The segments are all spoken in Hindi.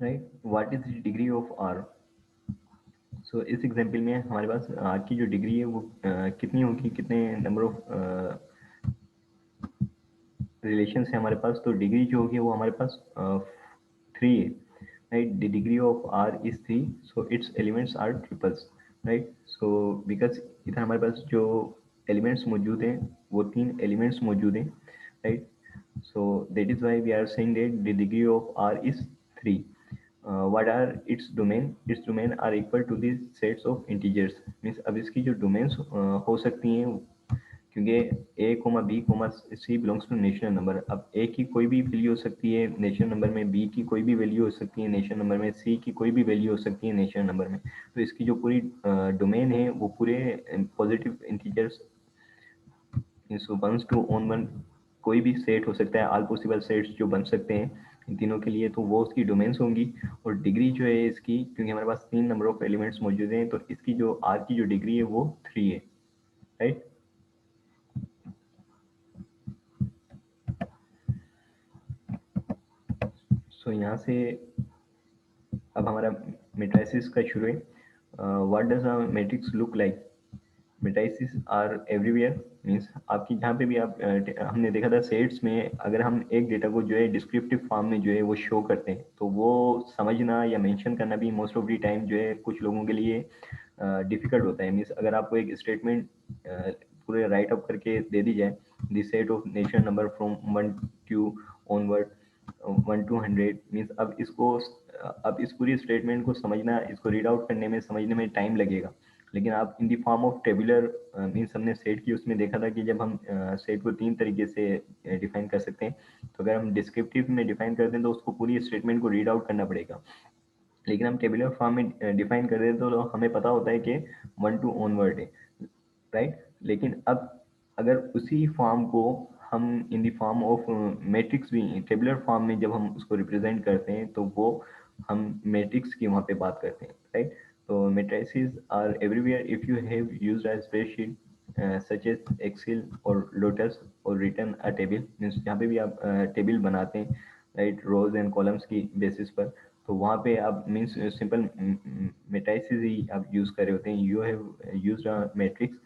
Right. What is the degree of R. So इस एग्जांपल में हमारे पास आर की जो डिग्री है वो कितनी होगी, कितने नंबर ऑफ रिलेशन है हमारे पास, तो डिग्री जो होगी वो हमारे पास 3 है। Right, the degree of R is 3, so its elements are triples. Right, so because इधर हमारे पास जो एलिमेंट्स मौजूद हैं वो 3 एलिमेंट्स मौजूद हैं। Right, so that is why we are saying that the degree of R is 3. What are its domain? Its domain are equal to the sets of integers. Means अब इसकी जो domains हो सकती हैं, क्योंकि a comma b comma c belongs to natural number. अब ए की कोई भी वैल्यू हो सकती है नेचुरल नंबर में, बी की कोई भी वैल्यू हो सकती है नेचुरल नंबर में, सी की कोई भी वैल्यू हो सकती है नेचुरल नंबर में। तो इसकी जो पूरी डोमेन है वो पूरे positive integers means once to own one, कोई भी सेट हो सकता है, ऑल पॉसिबल सेट्स जो बन सकते हैं इन तीनों के लिए, तो वो उसकी डोमेन्स होंगी। और डिग्री जो है इसकी, क्योंकि हमारे पास 3 नंबर ऑफ एलिमेंट्स मौजूद हैं, तो इसकी जो आर की जो डिग्री है वो 3 है। राइट, सो यहाँ से अब हमारा मेट्राइसिस का शुरू है। What does a matrix look like. Matrices are everywhere, means आपकी जहाँ पे भी आप हमने देखा था सेट्स में, अगर हम एक डेटा को जो है डिस्क्रिप्टिव फॉर्म में जो है वो शो करते हैं, तो वो समझना या मेंशन करना भी मोस्ट ऑफ द टाइम जो है कुछ लोगों के लिए डिफिकल्ट होता है। मीन्स अगर आपको एक स्टेटमेंट पूरे राइट अप करके दे दी जाए, the set of natural number from 1 to onward 1 to 100, means अब इस पूरी स्टेटमेंट को समझना, इसको रीड आउट करने में, समझने में टाइम लगेगा। लेकिन आप in the form of tabular means हमने सेट की उसमें देखा था कि जब हम सेट को 3 तरीके से डिफाइन कर सकते हैं। तो अगर हम डिस्क्रिप्टिव में डिफाइन करते हैं तो उसको पूरी स्टेटमेंट को रीड आउट करना पड़ेगा। लेकिन हम टेबुलर फॉर्म में डिफाइन कर दें तो हमें पता होता है कि 1 to ऑनवर्ड है। राइट, लेकिन अब अगर उसी फॉर्म को हम in the form of matrix भी टेबुलर फॉर्म में जब हम उसको रिप्रेजेंट करते हैं तो वो हम मैट्रिक्स की वहाँ पे बात करते हैं। राइट, तो matrices are everywhere if you have used a spreadsheet such as Excel और लोटस और रिटर्न अ टेबल, मीन्स जहाँ पे भी आप टेबल बनाते हैं, राइट, रोज एंड कॉलम्स की बेसिस पर, तो वहाँ पे आप मीन्स सिंपल मैट्रिसेस ही आप यूज़ कर रहे होते हैं। You have used a matrix.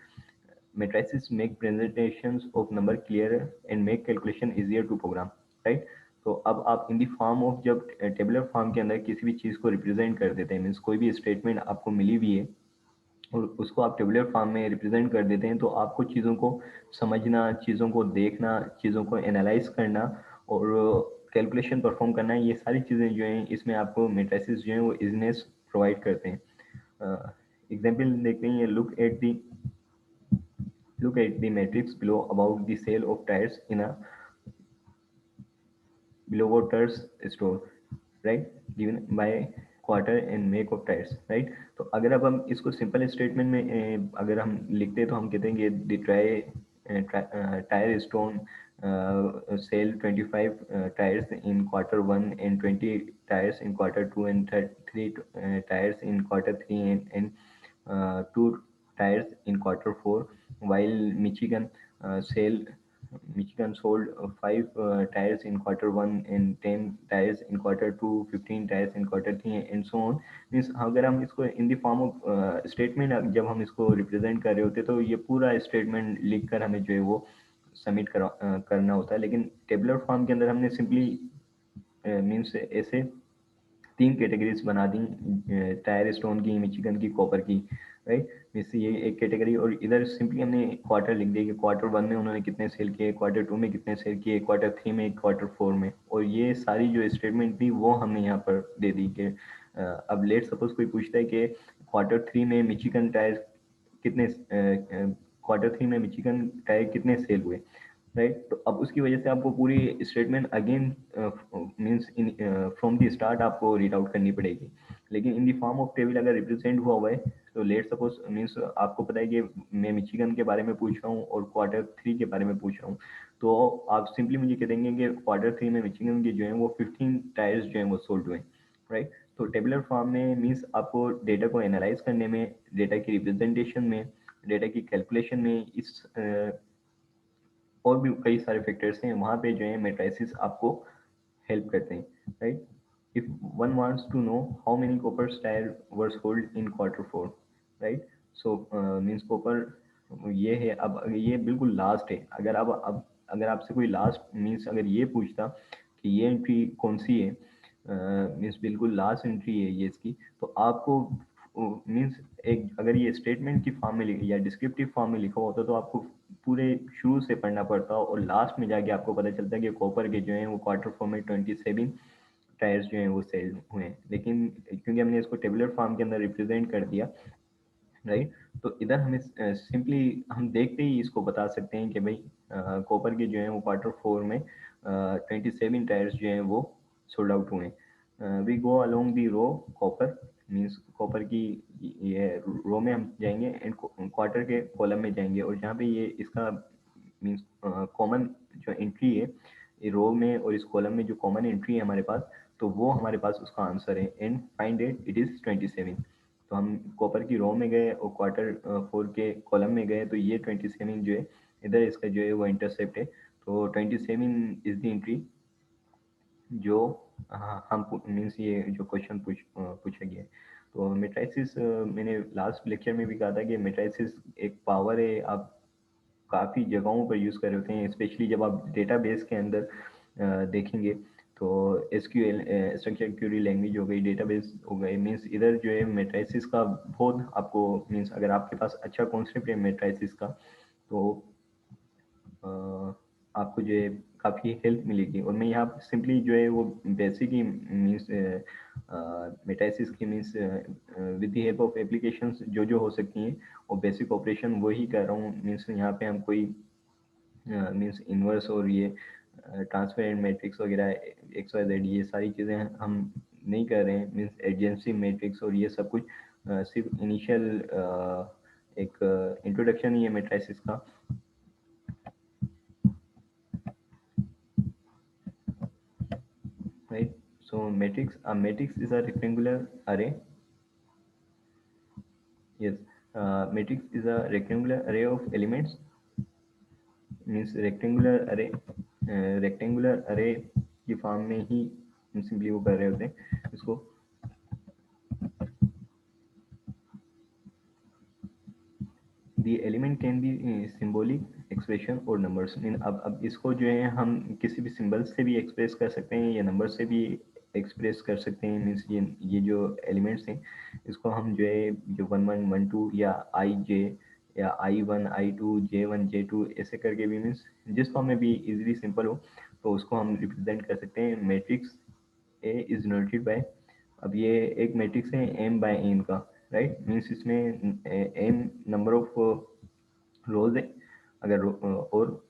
matrices make presentations of number clearer and make calculation easier to program। Right, तो अब आप इन दी फॉर्म ऑफ जब टेबुलर फॉर्म के अंदर किसी भी चीज़ को रिप्रेजेंट कर देते हैं, मीन्स कोई भी स्टेटमेंट आपको मिली हुई है और उसको आप टेबुलर फॉर्म में रिप्रेजेंट कर देते हैं, तो आपको चीज़ों को समझना, चीज़ों को देखना, चीज़ों को एनालाइज करना और कैलकुलेशन परफॉर्म करना, ये सारी चीज़ें जो हैं इसमें आपको मेट्रिसेस जो हैं वो इजीनेस प्रोवाइड करते हैं। एग्जाम्पल देखते हैं, look at the matrix below about the sale of tires in a Bilowaters store, right, given by quarter and make of tires। right, तो अगर अब हम इसको सिंपल स्टेटमेंट में अगर हम लिखते हैं तो हम कहते हैं कि the tyre stone sell 25 tires in Q1 and 20 tires in Q2 and 3 tires in Q3 and 2 tires in Q4, while Michigan sold 5 tires in Q1 and 10 tires in Q2, 15 tires in Q3 and so on। Means अगर हम इसको in the form of statement जब हम इसको रिप्रेजेंट कर रहे होते हैं तो ये पूरा स्टेटमेंट लिख कर हमें जो है वो सबमिट करना होता है। लेकिन टेबुलर फॉर्म के अंदर हमने सिंपली मीन्स ऐसे 3 कैटेगरीज बना दी, टायर स्टोन की, मिचिगन की, कॉपर की। राइट, मीन्स ये एक कैटेगरी, और इधर सिंपली हमने क्वार्टर लिख दिया कि Q1 में उन्होंने कितने सेल किए, Q2 में कितने सेल किए, Q3 में, Q4 में, और ये सारी जो स्टेटमेंट थी वो हमने यहाँ पर दे दी कि अब लेट सपोज कोई पूछता है कि Q3 में मिचिगन टायर कितने Q3 में मिचिगन टायर कितने सेल हुए। राइट, तो अब उसकी वजह से आपको पूरी statement again means in from the start आपको रीड आउट करनी पड़ेगी। लेकिन in the form of table अगर रिप्रेजेंट हुआ है, तो लेट सपोज मीन्स आपको पता है कि मैं मिचिगन के बारे में पूछ रहा हूँ और Q3 के बारे में पूछ रहा हूँ, तो आप सिंपली मुझे कह देंगे कि Q3 में मिचिगन के जो है वो 15 टायर्स जो है वो सोल्ड हुए। राइट, तो टेबुलर फॉर्म में मीन्स आपको डेटा को एनालाइज करने में, डेटा की रिप्रेजेंटेशन में, डेटा की कैलकुलेशन में, इस और भी कई सारे फैक्टर्स हैं वहाँ पे जो है मेट्राइसिस आपको हेल्प करते हैं। Right, if one wants to know how many copper tire were sold in quarter four, right? So means copper ये है, अब ये बिल्कुल लास्ट है। अगर अब अगर आपसे कोई लास्ट मीन्स अगर ये पूछता कि ये एंट्री कौन सी है, मीन्स बिल्कुल लास्ट एंट्री है ये इसकी, तो आपको मीन्स एक अगर ये स्टेटमेंट की फॉर्म में या डिस्क्रिप्टिव फॉर्म में लिखा होता तो आपको पूरे शुरू से पढ़ना पड़ता और लास्ट में जाके आपको पता चलता कि कॉपर के जो है वो क्वार्टर फोर में 27 टायर्स जो हैं वो सेल हुए हैं। लेकिन क्योंकि हमने इसको टेबुलर फॉर्म के अंदर रिप्रेजेंट कर दिया, राइट, तो इधर हमें सिंपली हम देखते ही इसको बता सकते हैं कि भाई कॉपर के जो है वो क्वार्टर फोर में 27 टायर्स जो हैं वो सोल्ड आउट हुए हैं। We go along the row copper, means copper की ये रो में हम जाएंगे एंड क्वार्टर के कॉलम में जाएंगे, और जहाँ पे ये इसका मीन्स कॉमन जो एंट्री है ये रो में और इस कॉलम में जो कॉमन एंट्री है हमारे पास, तो वो हमारे पास उसका आंसर है एंड फाइंड इट इज 27। तो हम कॉपर की रो में गए और क्वार्टर फोर के कॉलम में गए, तो ये 27 जो है इधर इसका जो है वो इंटरसेप्ट है। तो 27 इज द एंट्री जो हम मीन्स ये जो क्वेश्चन पूछा गया है। तो मेट्राइसिस मैंने लास्ट लेक्चर में भी कहा था कि मेट्राइसिस एक पावर है, आप काफ़ी जगहों पर यूज़ कर रहे होते हैं, स्पेशली जब आप डेटाबेस के अंदर देखेंगे। तो एसक्यूएल स्ट्रक्चर क्यूरी लैंग्वेज हो गई, डेटाबेस हो गए, मीन्स इधर जो है मेट्राइसिस का बहुत आपको मीन्स अगर आपके पास अच्छा कॉन्सेप्ट है मेट्राइसिस का, तो आपको जो है काफ़ी हेल्प मिलेगी। और मैं यहाँ सिंपली जो है वो बेसिक ही मीन्स मेटाइसिस की means with the help of applications जो हो सकती हैं और बेसिक ऑपरेशन वही कर रहा हूँ। मीन्स यहाँ पे हम कोई मीन्स इन्वर्स और ये ट्रांसपेरेंट मैट्रिक्स वगैरह एक्स वाई जेड ये सारी चीज़ें हम नहीं कर रहे हैं। मीन्स एडजेंसी मैट्रिक्स और ये सब कुछ सिर्फ इनिशियल एक इंट्रोडक्शन ही है मेट्राइसिस का, right? So matrix is a rectangular array. Yes, matrix is a rectangular array of elements. Means rectangular array की फॉर्म में ही हम सिंपली वो कर रहे होते हैं इसको। The element can be symbolic expression और नंबर्स। मीन अब इसको जो है हम किसी भी सिंबल से भी एक्सप्रेस कर सकते हैं या नंबर से भी एक्सप्रेस कर सकते हैं। मीन्स ये जो एलिमेंट्स हैं इसको हम जो है जो 11 12 या आई जे या I1 I2 J1 J2 ऐसे करके भी मीन्स जिस फॉर्म में भी इजीली सिंपल हो तो उसको हम रिप्रेजेंट कर सकते हैं। Matrix A is noted bye, अब ये एक मैट्रिक्स है m बाय n का, राइट, मीन्स इसमें m नंबर ऑफ रोज है, अगर और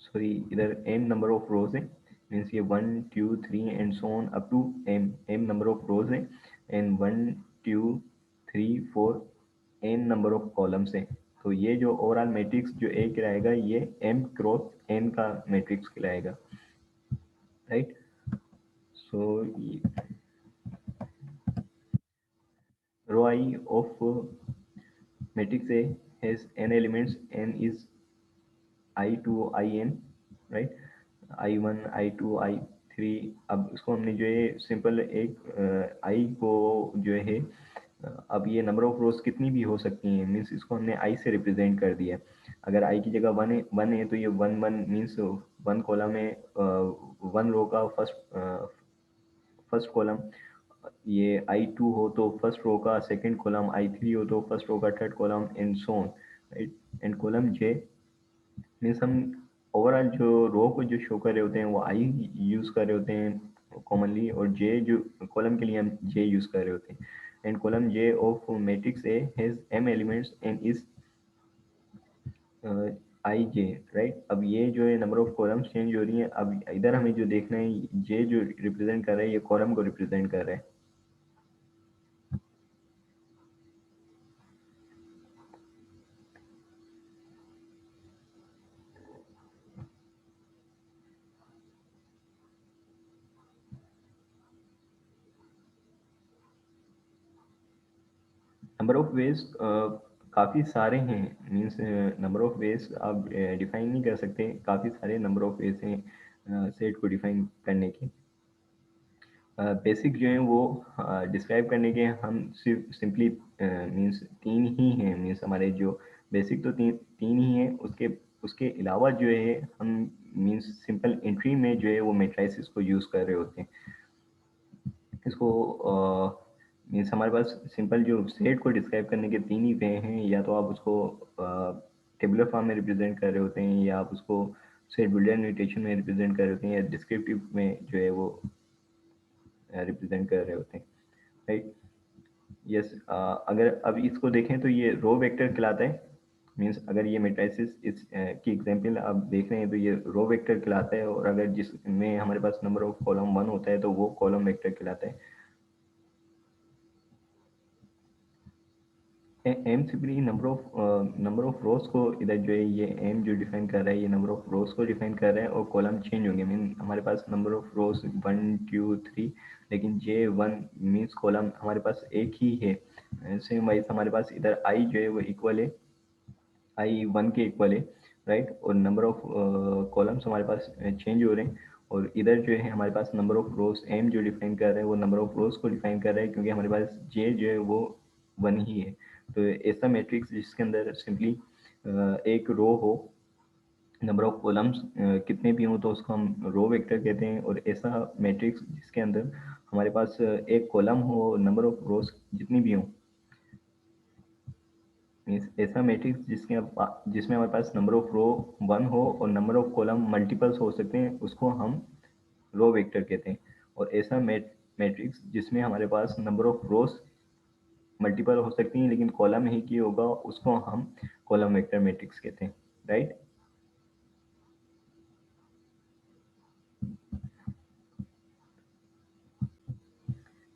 सॉरी इधर m नंबर ऑफ रोज है, मीन्स ये 1 2 3 and so on up to m number of rows है and 1 2 3 4 n number of columns है। तो ये जो ओवरऑल मैट्रिक्स जो ए कहलाएगा ये m क्रॉस n का मैट्रिक्स कहलाएगा, right. So row i of matrix A has n elements, n is I2 in, right, I1 I2 I3। अब इसको हमने जो है सिंपल एक I को जो है अब ये नंबर ऑफ रोज कितनी भी हो सकती हैं, मीन्स इसको हमने I से रिप्रेजेंट कर दिया। अगर I की जगह वन है तो ये वन मीन्स वन कॉलम है, वन रो का फर्स्ट कॉलम, ये I2 हो तो फर्स्ट रो का सेकंड कॉलम, I3 हो तो फर्स्ट रो का third column and so on, right. And column J means हम ओवरऑल जो रो को जो शो कर रहे होते हैं वो आई यूज कर रहे होते हैं कॉमनली, और जे जो कॉलम के लिए हम जे यूज कर रहे होते हैं। And column J of matrix A has m elements and is I J, right. अब ये जो है नंबर ऑफ कॉलम्स चेंज हो रही हैं। अब इधर हमें जो देखना है जे जो रिप्रेजेंट कर रहा है ये कॉलम को रिप्रेजेंट कर रहा है। नंबर ऑफ वेज काफ़ी सारे हैं, मीन्स नंबर ऑफ वेज आप डिफाइन नहीं कर सकते, काफ़ी सारे नंबर ऑफ वेज हैं सेट को डिफाइन करने के। बेसिक जो है वो डिस्क्राइब करने के हम सिर्फ सिंपली मीन्स तीन ही हैं, मीन्स हमारे जो बेसिक तो तीन तीन ही हैं, उसके उसके अलावा जो है हम मीन्स सिंपल एंट्री में जो है वो मेट्राइसिस को यूज़ कर रहे होते हैं। इसको मीन्स हमारे पास सिंपल जो सेट को डिस्क्राइब करने के तीन ही वे हैं, या तो आप उसको टेबुलर फॉर्म में रिप्रेजेंट कर रहे होते हैं, या आप उसको सेट बिल्डर नोटेशन में रिप्रेजेंट कर रहे होते हैं, या डिस्क्रिप्टिव में जो है वो रिप्रेजेंट कर रहे होते हैं, राइट। यस, अगर अब इसको देखें तो ये रो वेक्टर कहलाता है। मीन्स अगर ये मेट्राइसिस इस की एग्जांपल आप देख रहे हैं तो ये रो वेक्टर कहलाता है, और अगर जिसमें हमारे पास नंबर ऑफ कॉलम 1 होता है तो वो कॉलम वेक्टर कहलाता है। M simply number of rows को इधर जो है ये एम जो डिफाइन कर रहा है, ये नंबर ऑफ रोज को डिफाइन कर रहा है, और कॉलम चेंज होंगे। मीन हमारे पास नंबर ऑफ रोज 1 2 3, लेकिन जे वन मीन्स कॉलम हमारे पास एक ही है। सेम वाइज हमारे पास इधर आई जो है वो इक्वल है, आई 1 के इक्वल है, राइट। और नंबर ऑफ कॉलम्स हमारे पास चेंज हो रहे हैं, और इधर जो है हमारे पास नंबर ऑफ रोज एम जो डिफाइन कर रहा है वो नंबर ऑफ रोज को डिफाइन कर रहा है, क्योंकि हमारे पास जे जो है वो 1 ही है। तो ऐसा मैट्रिक्स जिसके अंदर सिंपली एक रो हो, नंबर ऑफ कॉलम्स कितने भी हों तो उसको हम रो वेक्टर कहते हैं। और ऐसा मैट्रिक्स जिसके अंदर हमारे पास एक कॉलम हो, नंबर ऑफ रोज जितनी भी हों, मीन्स ऐसा मैट्रिक्स जिसमें हमारे पास नंबर ऑफ रो 1 हो और नंबर ऑफ कॉलम मल्टीपल्स हो सकते हैं, उसको हम रो वेक्टर कहते हैं। और ऐसा मैट्रिक्स जिसमें हमारे पास नंबर ऑफ रोज मल्टीपल हो सकती हैं लेकिन कॉलम ही की होगा, उसको हम कॉलम वेक्टर मैट्रिक्स कहते हैं, right.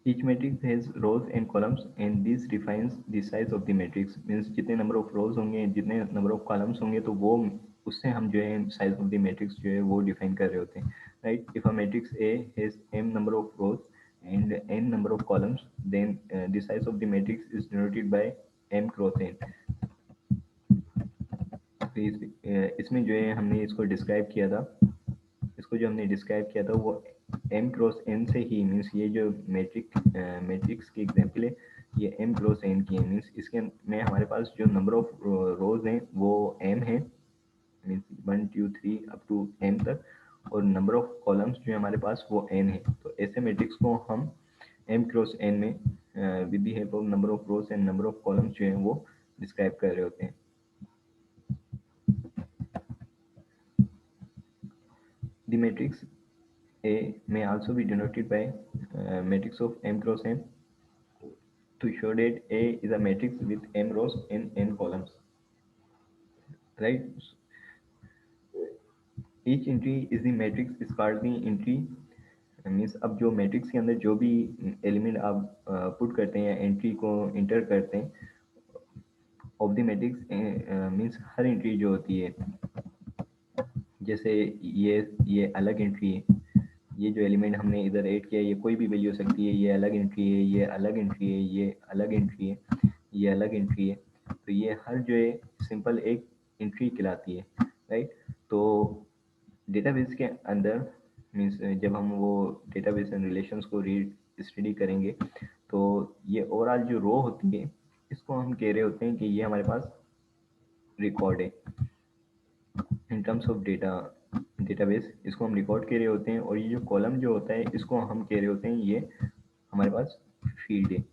Each matrix has rows and columns, and this defines the size of the matrix. Means जितने number of rows होंगे, जितने number of columns होंगे, तो वो उससे हम जो है size of the matrix जो है वो define कर रहे होते हैं, right? If a matrix A has m number of rows and n number of columns, then the size of the matrix is denoted by m cross n. तो इसमें जो है हमने इसको डिस्क्राइब किया था, इसको जो हमने डिस्क्राइब किया था वो m क्रॉस n से ही, मीन्स ये जो मैट्रिक्स की एग्जांपल है ये m क्रॉस n की है। मीन्स इसके में हमारे पास जो नंबर ऑफ रोज हैं वो m है, मीन्स 1 2 3 अप टू m तक, और नंबर ऑफ कॉलम्स जो है हमारे पास वो n है। तो ऐसे मैट्रिक्स को हम m क्रॉस n में with the help of number of rows and number of columns जो है वो डिस्क्राइब कर रहे होते हैं। The matrix A may also be denoted by matrix of m cross n, to show that A is a matrix with m rows and n columns, right? Each entry is the matrix is called the entry, means अब जो मैट्रिक्स के अंदर जो भी एलिमेंट आप पुट करते हैं या एंट्री को इंटर करते हैं of the matrix, means her entry जो होती है, जैसे ये अलग एंट्री है, ये जो एलिमेंट हमने इधर ऐड किया है ये कोई भी वैल्यू हो सकती है, ये अलग एंट्री है, ये अलग एंट्री है, ये अलग एंट्री है, ये अलग एंट्री है। तो ये हर जो है सिंपल एक एंट्री कहलाती है, राइट। तो डेटाबेस के अंदर मीन्स जब हम वो डेटाबेस एंड रिलेशंस को रीड स्टडी करेंगे तो ये ओवरऑल जो रो होती है इसको हम कह रहे होते हैं कि ये हमारे पास रिकॉर्ड है इन टर्म्स ऑफ डेटाबेस, इसको हम रिकॉर्ड कह रहे होते हैं। और ये जो कॉलम जो होता है इसको हम कह रहे होते हैं ये हमारे पास फील्ड है,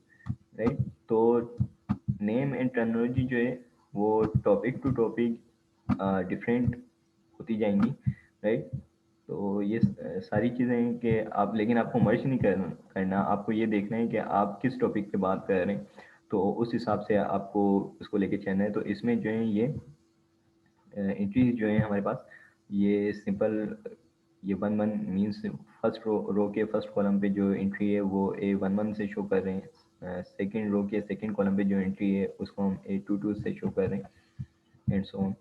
राइट। तो नेम एंड टर्मिनोलॉजी जो है वो टॉपिक टू टॉपिक डिफरेंट होती जाएंगी, राइट। तो ये सारी चीज़ें हैं कि आप, लेकिन आपको मर्ज नहीं करना, आपको ये देखना है कि आप किस टॉपिक पे बात कर रहे हैं, तो उस हिसाब से आपको उसको लेके चलना है। तो इसमें जो है ये एंट्रीज जो है हमारे पास ये सिंपल, ये 1 1 मीन्स फर्स्ट रो के फर्स्ट कॉलम पे जो एंट्री है वो A 1 1 से शो कर रहे हैं, सेकंड रो के सेकंड कॉलम पे जो एंट्री है उसको हम A 2 2 से शो कर रहे हैं, and so on,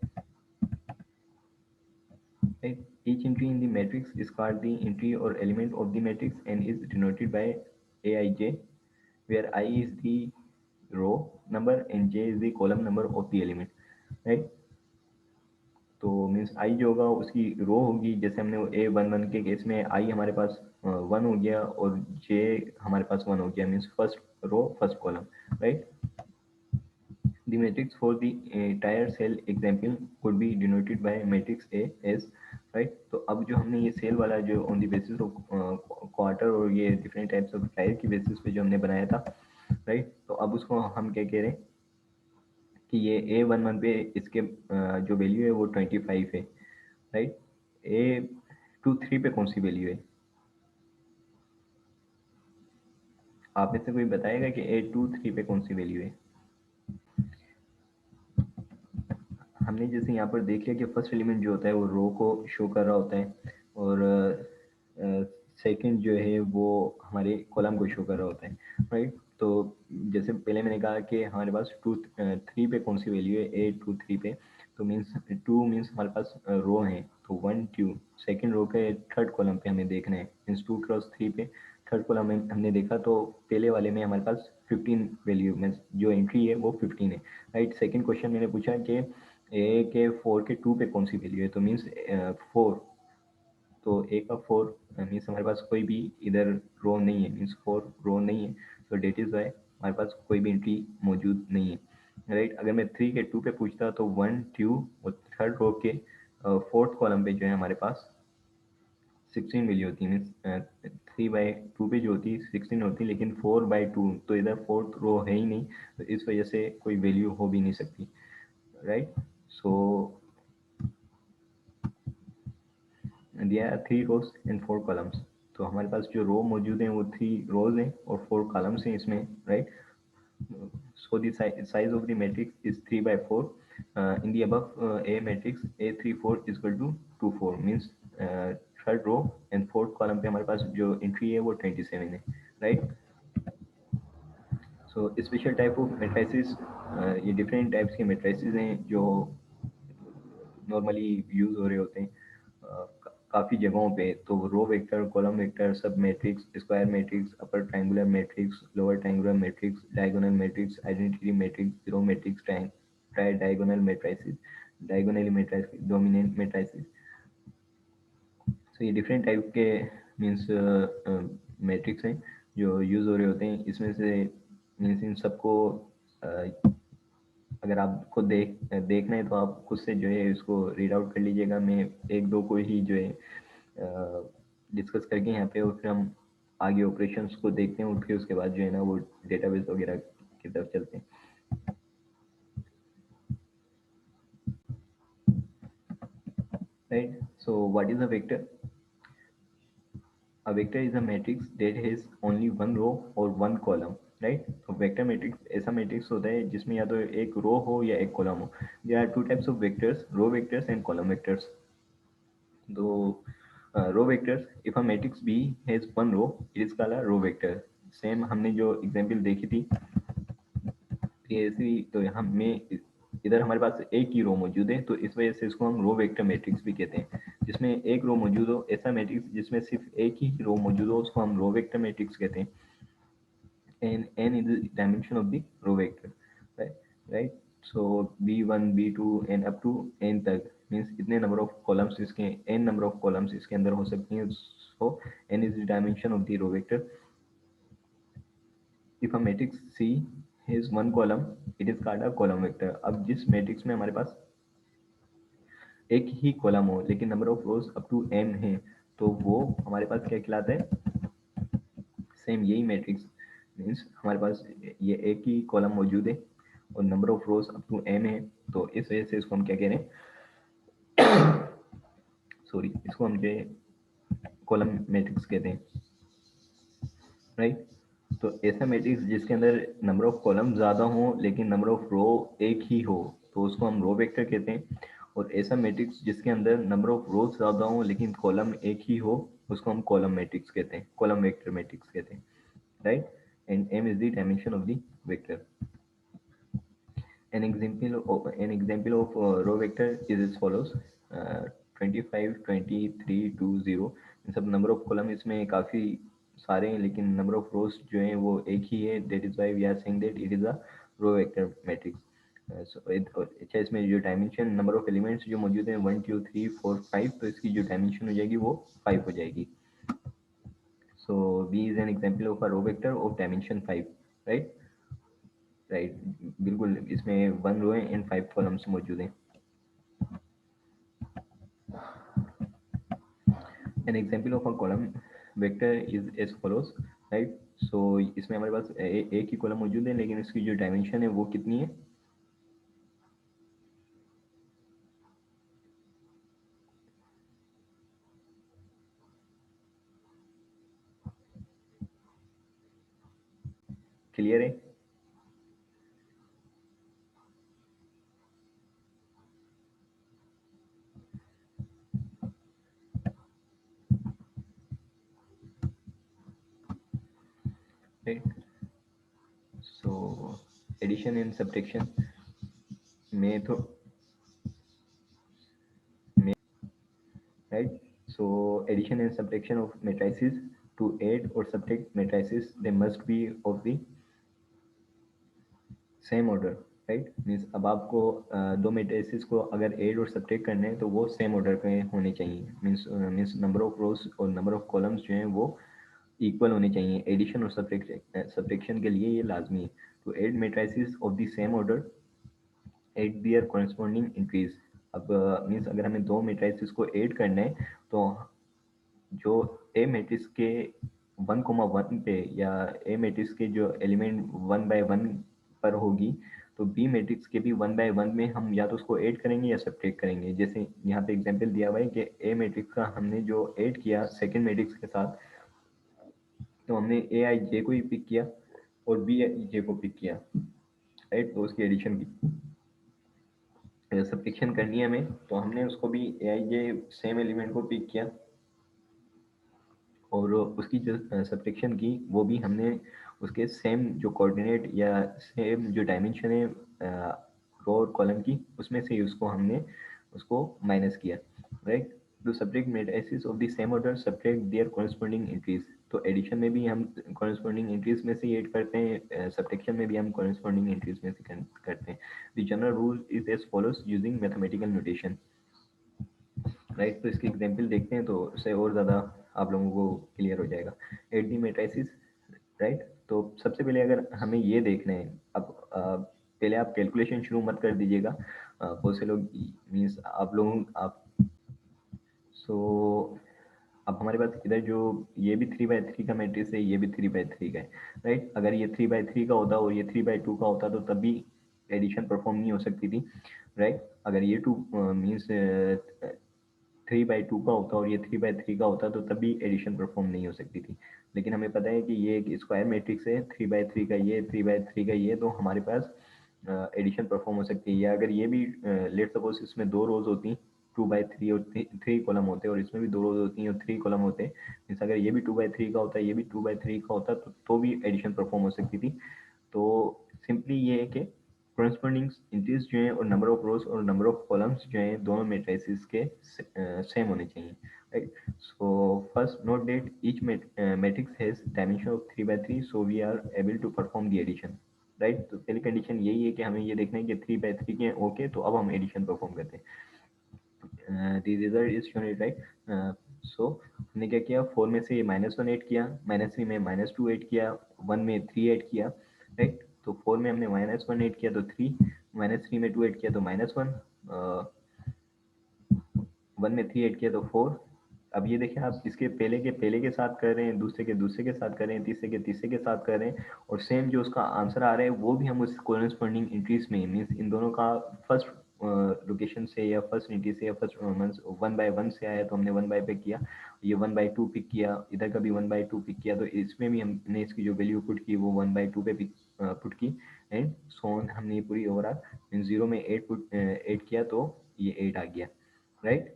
right? Each entry in the matrix is called the entry or element of the matrix and is denoted by aij, where I is the row number and j is the column number of the element, right? तो मीन्स आई जो होगा उसकी रो होगी, जैसे हमने A11 के केस में आई हमारे पास 1 हो गया और जे हमारे पास 1 हो गया, means first row first column, right. The matrix for the entire cell example could be denoted by matrix A as, right। तो अब जो हमने ये सेल वाला जो on the basis of quarter और ये डिफरेंट टाइप्स ऑफ टायर की बेसिस पे जो हमने बनाया था, राइट। तो अब उसको हम क्या कह रहे हैं कि ये A11 पे इसके जो वैल्यू है वो 25 है, राइट। A23 पे कौन सी वैल्यू है? आप में से कोई बताएगा कि A23 पे कौन सी वैल्यू है? हमने जैसे यहाँ पर देख लिया कि फर्स्ट एलिमेंट जो होता है वो रो को शो कर रहा होता है, और सेकंड जो है वो हमारे कॉलम को शो कर रहा होता है, राइट। तो जैसे पहले मैंने कहा कि हमारे पास 2 3 पे कौन सी वैल्यू है, A23 पे, तो मीन्स 2 मीन्स हमारे पास रो है, तो 1 2 सेकेंड रो के थर्ड कॉलम पे हमें देखना है, मीन्स 2 क्रॉस 3 पे थर्ड कॉलम में हमने देखा तो पहले वाले में हमारे पास 15 वैल्यू मीन्स जो एंट्री है वो 15 है, राइट। सेकेंड क्वेश्चन मैंने पूछा कि ए के 4 के 2 पे कौन सी वैल्यू है, तो मीन्स 4, तो ए का 4 मीन्स हमारे पास कोई भी इधर रो नहीं है, मीन्स 4 रो नहीं है, तो डेट इज वाई हमारे पास कोई भी एंट्री मौजूद नहीं है, राइट। अगर मैं 3 के 2 पे पूछता तो 1 2 और थर्ड रो के फोर्थ कॉलम पे जो है हमारे पास 16 वैल्यू होती है, मीन्स 3/2 पे जो होती है 16 होती है, लेकिन 4/2 तो इधर फोर्थ रो है ही नहीं, तो इस वजह से कोई वैल्यू हो भी नहीं सकती, राइट। सो दिया 3 rows and 4 columns, तो हमारे पास जो रो मौजूद हैं वो 3 rows हैं और 4 columns हैं इसमें, right. So the size of the matrix is 3/4. In the above A matrix A34 is equal to 2 4 means third row and fourth column पे हमारे पास जो एंट्री है वो 27 है, right. So special type of matrices, ये डिफरेंट टाइप्स के मेट्राइसिस हैं जो नॉर्मली यूज हो रहे होते हैं काफ़ी जगहों पे, तो रो वेक्टर, कॉलम वेक्टर, सब matrix, square matrix, upper triangular matrix, lower triangular matrix, diagonal matrix, identity matrix, zero matrix, try diagonal matrices, diagonally matrices, dominant matrices. तो ये डिफरेंट टाइप के मीन्स मैट्रिक्स हैं जो यूज़ हो रहे होते हैं, इसमें से मीन्स इन सबको अगर आपको देखना है तो आप खुद से जो है इसको रीड आउट कर लीजिएगा, मैं एक दो को ही जो है डिस्कस करके यहाँ पे, और फिर हम आगे ऑपरेशंस को देखते हैं, और फिर उसके बाद जो है ना वो डेटाबेस वगैरह की तरफ चलते हैं, right. So what is a vector? A vector is a matrix that has only one row or one column, right. तो वेक्टर मैट्रिक्स ऐसा मैट्रिक्स होता है जिसमें या तो एक रो हो या एक कॉलम हो। There are two types of vectors, row vectors and column vectors. तो row vectors, if a matrix B has one row it is called a row vector. Same हमने जो एग्जांपल देखी थी ऐसी, तो यहाँ में इधर हमारे पास एक ही रो मौजूद है, तो इस वजह से इसको हम रो वेक्टर मैट्रिक्स भी कहते हैं। जिसमें एक रो मौजूद हो, ऐसा मैट्रिक्स जिसमें सिर्फ एक ही रो मौजूद हो उसको हम रो वेक्टर मैट्रिक्स कहते हैं। and n is the dimension of the row vector, right, right। So b1 b2 and up to n तक मीन्स इतने नंबर ऑफ कॉलम्स इसके, n नंबर ऑफ कॉलम्स इसके अंदर हो सकती हैं, so n is the dimension of the row vector। if a matrix C has one column it is called a column vector। अब जिस मैट्रिक्स में हमारे पास एक ही कॉलम हो लेकिन number of rows up to m है, तो वो हमारे पास क्या कहलाता है? सेम यही मैट्रिक्स मीन्स हमारे पास ये एक ही कॉलम मौजूद है और number of rows up to m है, तो इस वजह से इसको हम क्या कह रहे हैं, सॉरी, इसको हम जो कॉलम मैट्रिक्स कहते हैं, राइट। तो ऐसा मैट्रिक्स जिसके अंदर नंबर ऑफ कॉलम ज़्यादा हो लेकिन नंबर ऑफ रो एक ही हो तो उसको हम रो वेक्टर कहते हैं, और ऐसा मैट्रिक्स जिसके अंदर नंबर ऑफ रोज ज़्यादा हो लेकिन कॉलम एक ही हो उसको हम कॉलम मैट्रिक्स कहते हैं, कॉलम वेक्टर मैट्रिक्स कहते हैं, right। And m is the dimension of the vector। An example of row vector is as follows: 25 23 2 0। इन सब नंबर ऑफ कॉलम इसमें काफ़ी सारे हैं लेकिन नंबर ऑफ रोज जो हैं वो एक ही है, that is why we are saying that it is a row vector matrix, अच्छा, इसमें जो डायमेंशन नंबर ऑफ एलिमेंट्स जो मौजूद हैं 1 2 3 4 5, तो इसकी जो डायमेंशन हो जाएगी वो 5 हो जाएगी। So B is an example of a row vector of dimension 5, right. Right, बिल्कुल, इसमें 1 रो है एंड 5 कॉलम्स मौजूद हैं। An example of a column vector is as follows, right. So इसमें हमारे पास एक ही कॉलम मौजूद है, लेकिन इसकी जो डायमेंशन है वो कितनी है? क्लियर है? Right. So addition and subtraction में तो right? So addition and subtraction of matrices, to add or subtract matrices, they must be of the same order, right. Means अब आपको दो मेट्रिसेस को अगर ऐड और सब्ट्रैक्ट करने हैं तो वो सेम ऑर्डर के होने चाहिए। मीन्स नंबर ऑफ रोज और नंबर ऑफ कॉलम्स जो हैं वो इक्वल होने चाहिए। एडिशन और सब्ट्रैक्शन के लिए ये लाजमी है। To add matrices of the same order add their corresponding entries. अब मीन्स अगर हमें दो मेट्रिसेस को ऐड करना है तो जो ए मैट्रिक्स के 1,1 पे या ए मैट्रिक्स के जो एलिमेंट 1/1 पर होगी, तो बी मैट्रिक्स के भी 1/1 में हम या तो उसको ऐड करेंगे या सब्ट्रैक्ट करेंगे। जैसे यहाँ पे एग्जांपल दिया हुआ है कि ए मैट्रिक्स का हमने जो ऐड किया सेकंड मैट्रिक्स के साथ, तो हमने ए आई जे को ही पिक किया और बी आई जे को पिक किया, राइट। तो उसकी एडिशन की सब्ट्रैक्शन करनी है हमें, तो हमने उसको भी ए आई जे सेम एलिमेंट को पिक किया और उसकी जो सब्ट्रैक्शन की वो भी हमने उसके सेम जो कोऑर्डिनेट या सेम जो डायमेंशन है रो और कॉलम की, उसमें से ही उसको हमने उसको माइनस किया, right. To subtract matrices of the same order subtract their corresponding entries. तो एडिशन में भी हम कॉरेस्पॉन्डिंग एंट्रीज में से ही ऐड करते हैं, सब्ट्रैक्शन में भी हम कॉरेस्पॉन्डिंग एंट्रीज में से करते हैं। The general rule is as follows using mathematical notation, right. तो इसकी एग्जांपल देखते हैं तो उससे और ज़्यादा आप लोगों को क्लियर हो जाएगा। At the matrices, right. तो सबसे पहले अगर हमें ये देखना है, अब पहले आप कैलकुलेशन शुरू मत कर दीजिएगा। बहुत से लोग मीन्स आप लोगों आप सो अब हमारे पास इधर जो ये भी 3/3 का मैट्रिक्स है, ये भी 3/3 का है, राइट। अगर ये 3/3 का होता और ये 3/2 का होता तो तब भी एडिशन परफॉर्म नहीं हो सकती थी, राइट। अगर ये टू मीन्स 3/2 का होता और ये 3/3 का होता तो तब भी एडिशन परफॉर्म नहीं हो सकती थी। लेकिन हमें पता है कि ये एक स्क्वायर मैट्रिक्स है, 3/3 का ये, 3/3 का ये, तो हमारे पास एडिशन परफॉर्म हो सकती है। या अगर ये भी लेट सपोज इसमें दो रोज होती, 2/3 और 3 कॉलम होते, और इसमें भी दो रोज होती हैं और 3 कॉलम होते, मीन्स अगर ये भी 2/3 का होता, ये भी 2/3 का होता, तो भी एडिशन परफॉर्म हो सकती थी। तो सिंपली ये है कि corresponding इंटीज जो है और नंबर ऑफ रोज और नंबर ऑफ कॉलम्स जो है दोनों मेट्रिसेस के सेम होने चाहिए, right. So first note that each matrix has dimension of 3/3, so we are able to perform the addition, right. तो पहली कंडीशन यही है कि हमें ये देखना है कि 3/3 के ओके, तो अब हम एडिशन परफॉर्म करते हैं। The result is shown it, right. So हमने क्या किया, 4 में से -1 ऐड किया, -3 में -2 ऐड किया, 1 में 3 ऐड किया, राइट। तो 4 में हमने -1 ऐड किया तो 3, -3 में 2 ऐड किया तो -1, 1 में 3 ऐड किया तो 4। अब ये देखिए, आप इसके पहले के साथ कर रहे हैं, दूसरे के साथ कर रहे हैं, तीसरे के साथ कर रहे हैं, और सेम जो उसका आंसर आ रहा है वो भी हम उस कोरेस्पॉन्डिंग इंट्रीज में, मीन्स इन दोनों का फर्स्ट लोकेशन से या फर्स्ट इंट्री से या फर्स्ट 1/1 से आया तो हमने 1 बाय पे किया, ये 1/2 पिक किया, इधर का भी 1/2 पिक किया, तो इसमें भी हमने इसकी जो वैल्यू पुट की वो 1/2 पे पुट की, एंड सो ऑन। हमने ये पूरी ओवरऑल 0 में 8 किया तो ये 8 आ गया, right.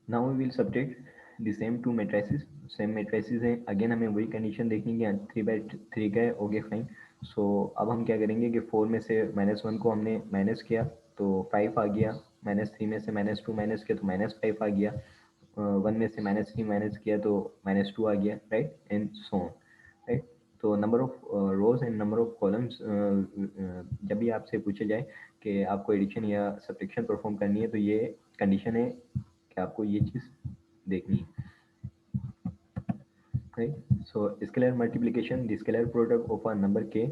Now we will subtract the same two matrices, same matrices हैं, अगेन हमें वही कंडीशन देखनी है कि 3/3 का है, ओके फाइन। सो अब हम क्या करेंगे कि 4 में से -1 को हमने माइनस किया तो 5 आ गया, -3 में से -2 माइनस किया तो -5 आ गया, वन में से -3 माइनस किया तो -2 आ गया, right, and so on, right. तो number of rows and number of columns, जब भी आपसे पूछे जाए कि आपको एडिशन या सब्ट्रैक्शन परफॉर्म करनी है, तो ये कंडीशन है कि आपको ये चीज़ देखनी है, right? So scalar multiplication, the scalar product of a number k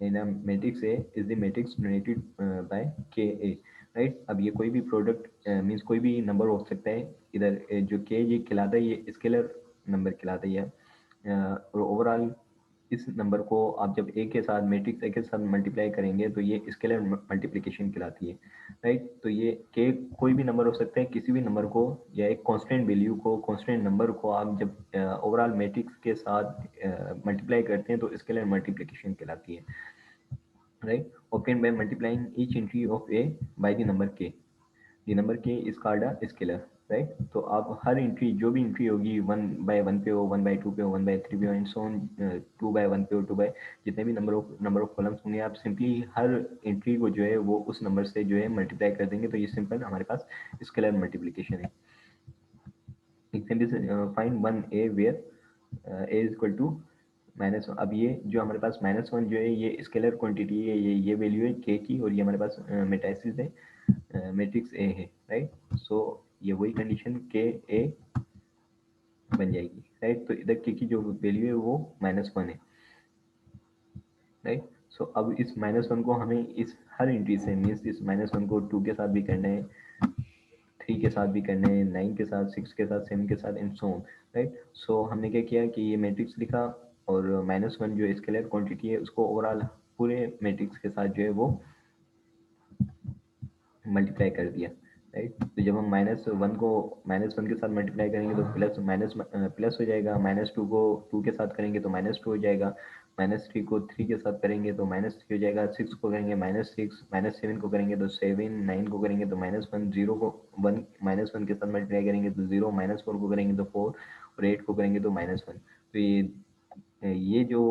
in a matrix A is the matrix dominated by Ka, right? अब ये कोई भी प्रोडक्ट मीन्स कोई भी नंबर हो सकता है, इधर जो k ये खिलाता है ये स्केलर नंबर खिलाता है, और ओवरऑल इस नंबर को आप जब ए के साथ मैट्रिक्स ए के साथ मल्टीप्लाई करेंगे तो ये स्केलर मल्टीप्लिकेशन कहलाती है, राइट। तो ये के कोई भी नंबर हो सकता है, किसी भी नंबर को या एक कांस्टेंट वैल्यू को, कांस्टेंट नंबर को आप जब ओवरऑल मैट्रिक्स के साथ मल्टीप्लाई करते हैं तो स्केलर मल्टीप्लिकेशन कहलाती है, right. obtained by multiplying each entry of a by the number k. the number k is called a scalar, right. तो आप हर एंट्री, जो भी एंट्री होगी 1/1 पे हो, 1/2 पे हो, 1/3 पे हो, एंड सो ऑन, 2/1 पे हो, 2 बाय जितने भी नंबर ऑफ कॉलम्स होंगे, आप सिंपली हर एंट्री को जो है वो उस नंबर से जो है मल्टीप्लाई कर देंगे, तो ये सिंपल हमारे पास स्केलर मल्टीप्लिकेशन है। Example, find one A where A is equal to -1। अब ये जो हमारे पास -1 जो है ये स्केलर क्वांटिटी है, ये वैल्यू है के की, और ये हमारे पास मेट्राइसिस है, मैट्रिक्स ए है, राइट। सो ये वही कंडीशन के ए बन जाएगी, राइट। तो इधर के की जो वैल्यू है वो -1 है, राइट। सो अब इस -1 को हमें इस हर एंट्री से, मीन्स इस -1 को 2 के साथ भी करना है, 3 के साथ भी करना है, 9 के साथ, 6 के साथ, 7 के साथ, and so on, right. So हमने क्या किया कि ये मैट्रिक्स लिखा, और -1 जो स्केलर क्वांटिटी है उसको ओवरऑल पूरे मैट्रिक्स के साथ जो है वो मल्टीप्लाई कर दिया, राइट। तो जब हम -1 को -1 के साथ मल्टीप्लाई करेंगे तो प्लस हो जाएगा, -2 को 2 के साथ करेंगे तो -2 हो जाएगा, -3 को 3 के साथ करेंगे तो -3 हो जाएगा, 6 को करेंगे -6, -7 को करेंगे तो 7, 9 को करेंगे तो -1, 0 को 1 -1 के साथ मल्टीप्लाई करेंगे तो 0, -4 को करेंगे तो 4, और 8 को करेंगे तो -1। तो ये जो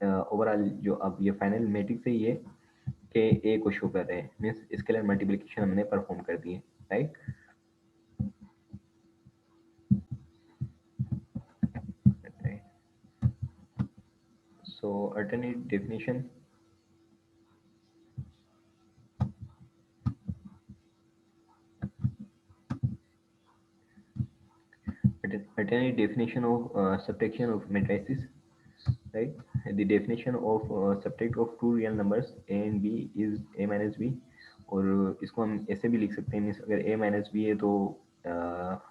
ओवरऑल जो अब ये फाइनल मैट्रिक्स है, ये के ए को शो कर रहे हैं, मीन्स स्केलर मल्टीप्लिकेशन हमने परफॉर्म कर दी है, right. So alternate definition, alternate definition of subtraction of matrices, right? The definition of subtract of two real numbers a and b is a minus b, और इसको हम ऐसे भी लिख सकते हैं, मीन्स अगर a माइनस बी है तो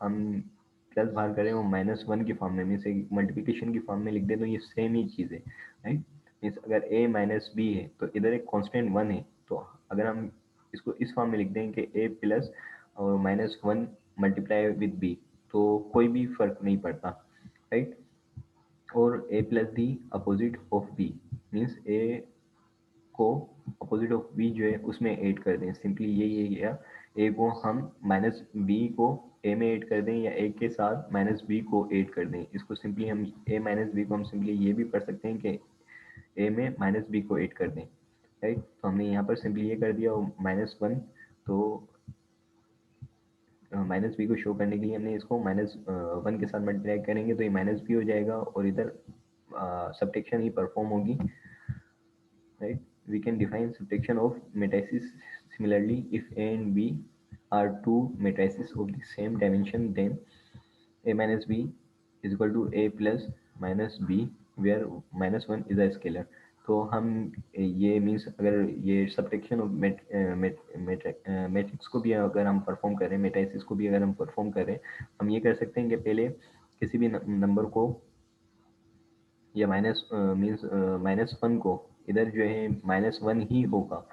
हम प्लस बाहर करें और -1 की फॉर्म में, मीन्स एक मल्टीप्लिकेशन की फॉर्म में लिख दें तो ये सेम ही चीज़ है, राइट। मीन्स अगर a माइनस बी है तो इधर एक कांस्टेंट 1 है, तो अगर हम इसको इस फॉर्म में लिख दें कि a प्लस और -1 मल्टीप्लाई विद b, तो कोई भी फर्क नहीं पड़ता, राइट। और a plus the opposite of b, means a को अपोजिट ऑफ b जो है उसमें ऐड कर दें, सिंपली ये गया। a को हम माइनस बी को a में ऐड कर दें, या a के साथ माइनस बी को ऐड कर दें, इसको सिंपली हम a माइनस बी को हम सिंपली ये भी पढ़ सकते हैं कि a में माइनस बी को ऐड कर दें, राइट। तो हमने यहाँ पर सिंपली ये कर दिया, और -1, तो माइनस बी को शो करने के लिए हमने इसको -1 के साथ मल्टीप्लाई करेंगे तो ये माइनस बी हो जाएगा, और इधर सब्ट्रैक्शन ही परफॉर्म होगी, right? We can define subtraction of matrices similarly. If A and B are two matrices of the same dimension, then A minus B is equal to A plus minus B, where -1 is a scalar. तो हम ये मीन्स अगर ये सब्ट्रैक्शन ऑफ मैट्रिक्स को भी अगर हम परफॉर्म करें, मेट्राइसिस को भी अगर हम परफॉर्म करें, हम ये कर सकते हैं कि पहले किसी भी नंबर को, या -1 को, इधर जो है -1 ही होगा,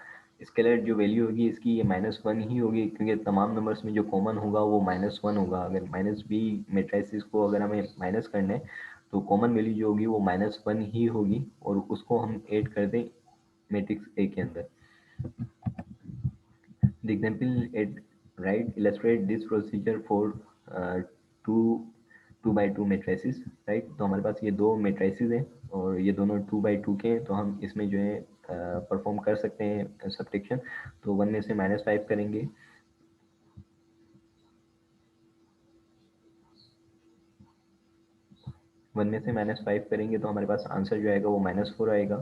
स्केलर जो वैल्यू होगी इसकी ये -1 ही होगी, क्योंकि तमाम नंबर्स में जो कॉमन होगा वो -1 होगा। अगर -b मेट्राइसिस को अगर हमें माइनस करना है तो कॉमन वैल्यू जो होगी वो -1 ही होगी, और उसको हम ऐड कर दें मैट्रिक्स ए के अंदर। The example at right illustrate this procedure for two 2x2 matrices, right। तो हमारे पास ये दो मेट्राइसिस हैं और ये दोनों 2x2 के हैं, तो हम इसमें जो है परफॉर्म कर सकते हैं सब्ट्रैक्शन। तो 1 में से -5 करेंगे, 1 में से -5 करेंगे तो हमारे पास आंसर जो आएगा वो -4 आएगा,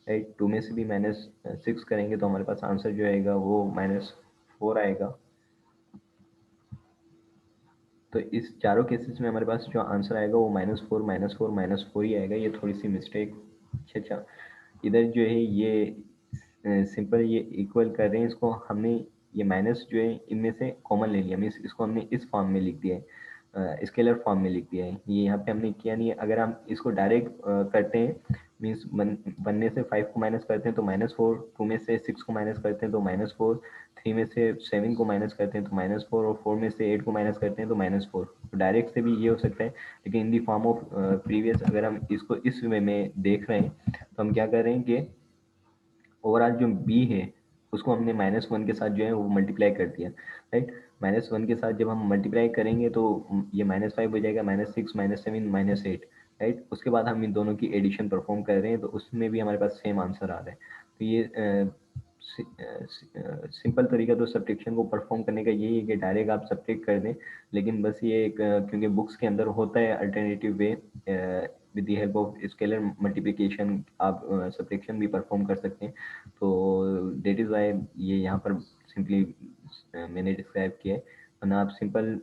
राइट। 2 में से भी -6 करेंगे तो हमारे पास आंसर जो आएगा वो -4 आएगा। तो इस चारों केसेस में हमारे पास जो आंसर आएगा वो -4 -4 -4 ही आएगा। ये थोड़ी सी मिस्टेक। अच्छा, इधर जो है ये सिंपल ये इक्वल कर रहे हैं, इसको हमने ये माइनस जो है इनमें से कॉमन ले लिया, मीन्स इसको हमने इस फॉर्म में लिख दिया है, स्केलर फॉर्म में लिख दिया है। ये यहाँ पे हमने किया नहीं है। अगर हम इसको डायरेक्ट करते हैं, मीन्स 1 में से 5 को माइनस करते हैं तो -4, 2 में से 6 को माइनस करते हैं तो -4, 3 में से 7 को माइनस करते हैं तो -4, और 4 में से 8 को माइनस करते हैं तो -4। तो डायरेक्ट से भी ये हो सकता है, लेकिन इन दी फॉर्म ऑफ प्रीवियस अगर हम इसको इस वे में देख रहे हैं तो हम क्या कर रहे हैं कि ओवरऑल जो बी है उसको हमने -1 के साथ जो है वो मल्टीप्लाई कर दिया, राइट। -1 के साथ जब हम मल्टीप्लाई करेंगे तो ये -5 हो जाएगा, -6 -7 -8, राइट। उसके बाद हम इन दोनों की एडिशन परफॉर्म कर रहे हैं तो उसमें भी हमारे पास सेम आंसर आ रहा है। तो ये सिंपल तरीका तो सब्ट्रैक्शन को परफॉर्म करने का यही है कि डायरेक्ट आप सब्ट्रैक्ट कर दें, लेकिन बस ये एक क्योंकि बुक्स के अंदर होता है alternative way, with the help of scalar multiplication आप सब्ट्रैक्शन भी परफॉर्म कर सकते हैं। तो दैट इज़ वाई ये यहाँ पर सिंपली मैंने डिस्क्राइब किया है। वरना आप सिंपल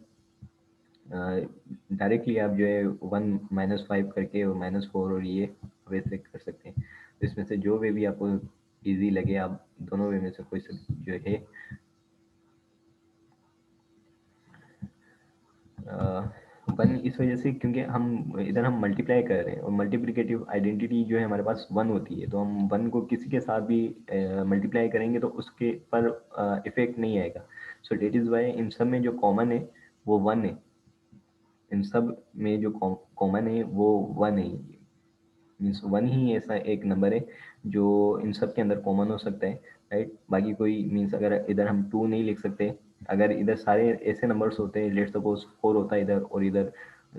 डायरेक्टली आप जो है 1 -5 करके और -4 और ये वैसे कर सकते हैं। तो इसमें से जो वे भी आपको ईजी लगे आप दोनों वे में से कोई सा जो है वन इस वजह से क्योंकि हम इधर हम मल्टीप्लाई कर रहे हैं और मल्टीप्लिकेटिव आइडेंटिटी जो है हमारे पास 1 होती है, तो हम 1 को किसी के साथ भी मल्टीप्लाई करेंगे तो उसके पर इफेक्ट नहीं आएगा। सो डेट इज़ वाई इन सब में जो कॉमन है वो 1 है। इन सब में जो कॉमन है वो 1 है। मीन्स 1 ही ऐसा एक नंबर है जो इन सब के अंदर कॉमन हो सकता है, राइट। बाकी कोई मीन्स अगर इधर हम 2 नहीं लिख सकते, अगर इधर सारे ऐसे नंबर्स होते हैं, लेट्स सपोज 4 होता है इधर और इधर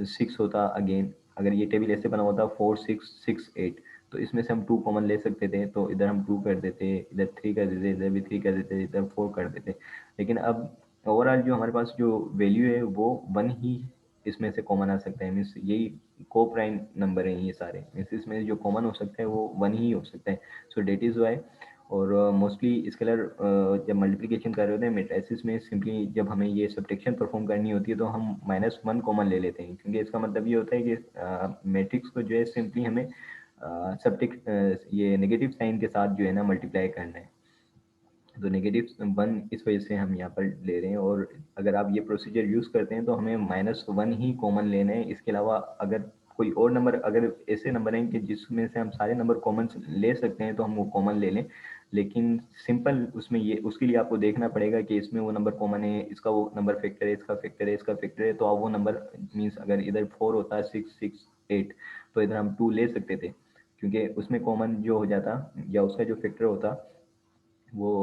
6 होता अगेन, अगर ये टेबल ऐसे बना होता 4 6 6 8, तो इसमें से हम 2 कॉमन ले सकते थे, तो इधर हम 2 कर देते, इधर 3 कर देते, इधर भी 3 कर देते, इधर 4 कर देते। लेकिन अब ओवरऑल जो हमारे पास जो वैल्यू है वो 1 ही इसमें से कॉमन आ सकता है। मीन्स यही को प्राइम नंबर हैं ये सारे, मीन्स इसमें जो कॉमन हो सकता है वो 1 ही हो सकता है। सो डेट इज़ वाई। और मोस्टली स्केलर जब मल्टीप्लिकेशन कर रहे होते हैं मैट्रिसेस में, सिंपली जब हमें ये सब्ट्रैक्शन परफॉर्म करनी होती है तो हम -1 कॉमन ले लेते हैं, क्योंकि इसका मतलब ये होता है कि मैट्रिक्स को जो है सिंपली हमें ये नेगेटिव साइन के साथ जो है ना मल्टीप्लाई करना है। तो नेगेटिव 1 इस वजह से हम यहाँ पर ले रहे हैं। और अगर आप ये प्रोसीजर यूज़ करते हैं तो हमें -1 ही कॉमन लेना है। इसके अलावा अगर कोई और नंबर, अगर ऐसे नंबर हैं कि जिसमें से हम सारे नंबर कॉमन ले सकते हैं तो हम वो कॉमन ले लें। लेकिन सिंपल उसमें ये उसके लिए आपको देखना पड़ेगा कि इसमें वो नंबर कॉमन है, इसका वो नंबर फैक्टर है, इसका फैक्टर है, इसका फैक्टर है, तो आप वो नंबर मीन्स अगर इधर 4 होता है 6 6 8, तो इधर हम 2 ले सकते थे, क्योंकि उसमें कॉमन जो हो जाता या उसका जो फैक्टर होता वो